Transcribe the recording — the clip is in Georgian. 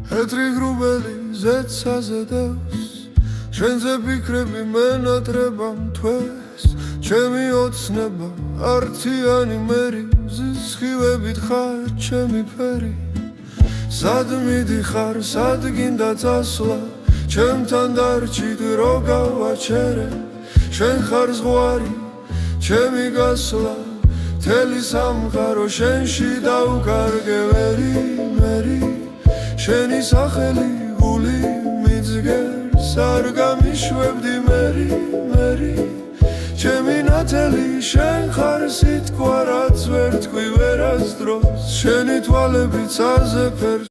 ეთრი ღრუბელი ზეცაზე დევს შენზე ფიქრები მენატრება მთვეს ჩემი ოცნება ართიანი მერი ზისხივებით ხარ ჩემი ფერი სად მიდიხარ სად გინდა წასვლა ჩემთან დარჩით რო გავაჩერე შენ ხარ ზღვარი ჩემი გასვლა მთელი სამყარო შენში დავკარგე ვერი შენი სახელი გული მიძგერს არ გამიშვებდი მერი ჩემი ნათელი შენ ხარ სიტყვა რაც ვერ თქვი ვერასდროს შენი თვალებით საზეფერს